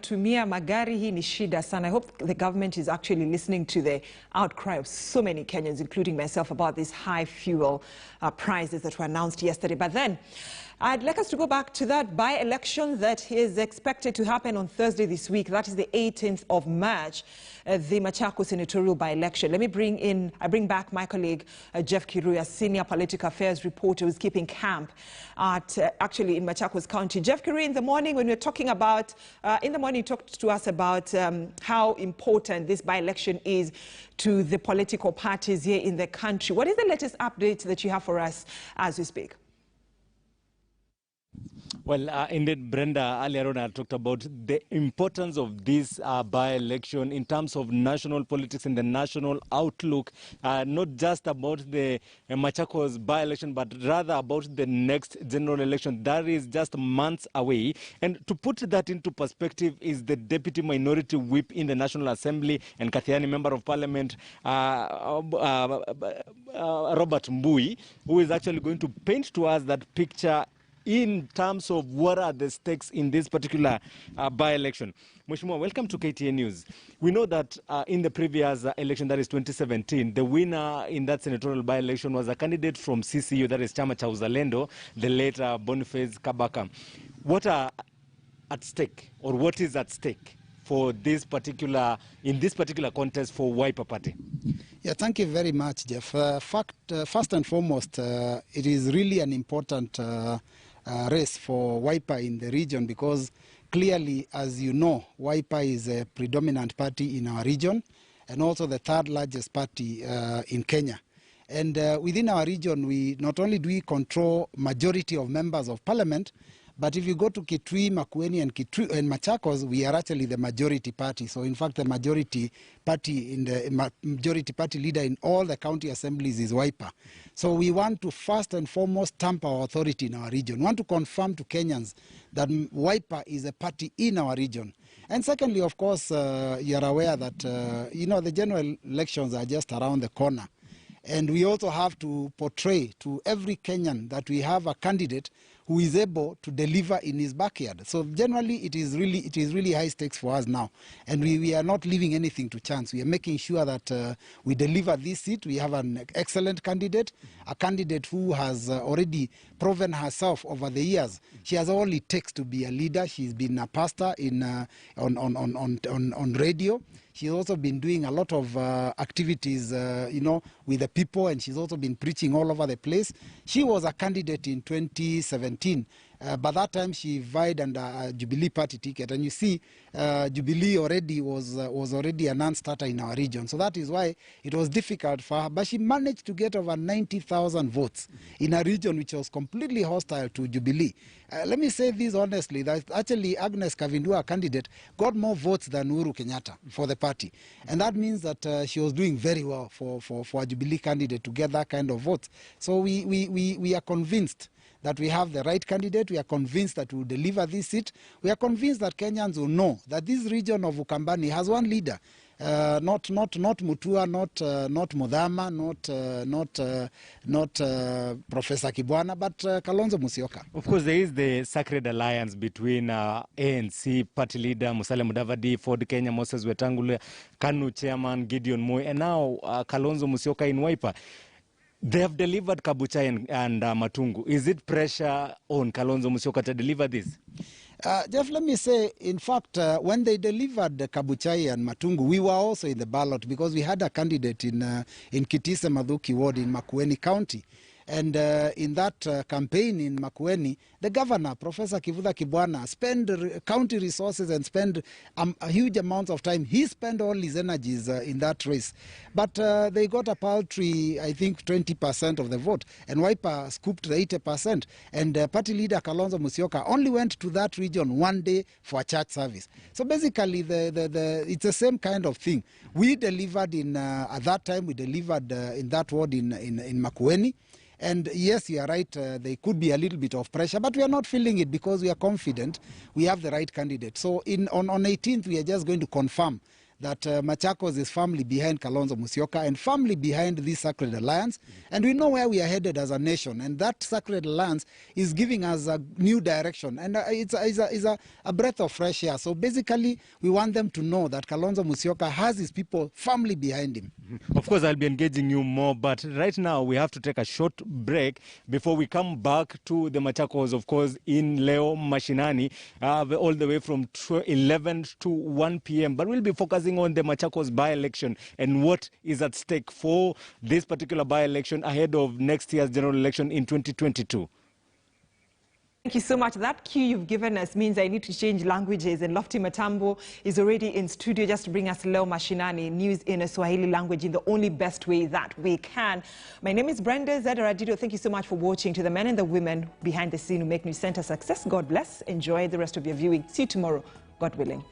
Tumia magari hii ni shida sana. I hope the government is actually listening to the outcry of so many Kenyans, including myself, about these high fuel prices that were announced yesterday. But then, I'd like us to go back to that by-election that is expected to happen on Thursday this week. That is the 18th of March, the Machakos senatorial by-election. Let me bring back my colleague, Jeff Kirui, a senior political affairs reporter who's keeping camp at, actually in Machakos County. Jeff Kirui, in the morning when we were talking about, you talked to us about how important this by-election is to the political parties here in the country. What is the latest update that you have for us as we speak? Well, indeed, Brenda, earlier on I talked about the importance of this by-election in terms of national politics and the national outlook, not just about the Machakos by-election, but rather about the next general election that is just months away. And to put that into perspective is the Deputy Minority Whip in the National Assembly and Kathiani Member of Parliament, Robert Mbui, who is actually going to paint to us that picture in terms of what are the stakes in this particular by-election. Mheshimiwa, welcome to KTN News. We know that in the previous election, that is 2017, the winner in that senatorial by-election was a candidate from CCU, that is Chama cha Uzalendo, the late Boniface Kabaka. What are at stake, or what is at stake for this particular, in this particular contest for Wiper Party? Yeah, thank you very much, Jeff. First and foremost, it is really an important race for Wiper in the region because clearly, as you know, Wiper is a predominant party in our region and also the third largest party in Kenya. And within our region, we not only do we control majority of members of parliament, but if you go to Kitui, Makueni, and Machakos, we are actually the majority party. So, in fact, the majority party leader in all the county assemblies is Wiper. So, we want to first and foremost stamp our authority in our region. We want to confirm to Kenyans that Wiper is a party in our region. And secondly, of course, you are aware that the general elections are just around the corner. And we also have to portray to every Kenyan that we have a candidate who is able to deliver in his backyard. So generally, it is really high stakes for us now. And we are not leaving anything to chance. We are making sure that we deliver this seat. We have an excellent candidate, a candidate who has already proven herself over the years. She has all it takes to be a leader. She's been a pastor on radio. She's also been doing a lot of activities, with the people, and she's also been preaching all over the place. She was a candidate in 2017. By that time, she vied under a Jubilee party ticket. And you see, Jubilee already was already a non-starter in our region. So that is why it was difficult for her. But she managed to get over 90,000 votes in a region which was completely hostile to Jubilee. Let me say this honestly, that actually Agnes Kavindua, candidate, got more votes than Uhuru Kenyatta for the party. And that means that she was doing very well for a Jubilee candidate to get that kind of votes. So we are convinced that we have the right candidate. We are convinced that we will deliver this seat. We are convinced that Kenyans will know that this region of Ukambani has one leader, not Mutua, not Mudhama, not Professor Kibwana, but Kalonzo Musyoka. Of course, there is the sacred alliance between ANC party leader Musalia Mudavadi, Ford Kenya, Moses Wetangula, KANU chairman Gideon Moi, and now Kalonzo Musyoka in Wiper. They have delivered Kabuchai and Matungu. Is it pressure on Kalonzo Musyoka to deliver this? Jeff, let me say, in fact, when they delivered Kabuchai and Matungu, we were also in the ballot because we had a candidate in Kitise Madhuki ward in Makueni County. And in that campaign in Makueni, the governor, Professor Kivutha Kibwana, spent county resources and spent a huge amount of time. He spent all his energies in that race. But they got a paltry, I think, 20% of the vote. And Wiper scooped the 80%. And party leader Kalonzo Musyoka only went to that region one day for a church service. So basically, it's the same kind of thing. We delivered at that time, we delivered in that ward in Makueni. And yes, you are right, there could be a little bit of pressure, but we are not feeling it because we are confident we have the right candidate. So on 18th, we are just going to confirm that Machakos is firmly behind Kalonzo Musyoka and firmly behind this Sacred Alliance. And we know where we are headed as a nation. And that Sacred Alliance is giving us a new direction. And it's a breath of fresh air. So basically, we want them to know that Kalonzo Musyoka has his people firmly behind him. Of course, I'll be engaging you more, but right now we have to take a short break before we come back to the Machakos, of course, in Leo Mashinani, all the way from 11 to 1 p.m. But we'll be focusing on the Machakos by-election and what is at stake for this particular by-election ahead of next year's general election in 2022. Thank you so much. That cue you've given us means I need to change languages, and Lofty Matambo is already in studio just to bring us Leo Mashinani news in a Swahili language in the only best way that we can. My name is Brenda Zadaradido. Thank you so much for watching. To the men and the women behind the scene who make News Center success, God bless. Enjoy the rest of your viewing. See you tomorrow, God willing.